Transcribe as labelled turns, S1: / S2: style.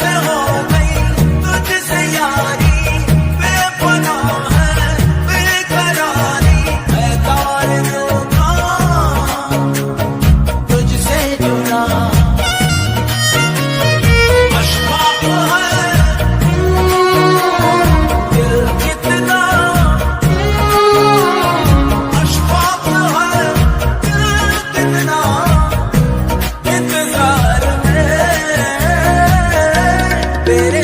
S1: कैसे हो गई तुझसे यारी, बेपनाह है बेकरारी, मैं तार दूंगा तुझसे जुड़ा। अशफाक है दिल कितना, अशफाक है दिल कितना, इंतजार में तेरे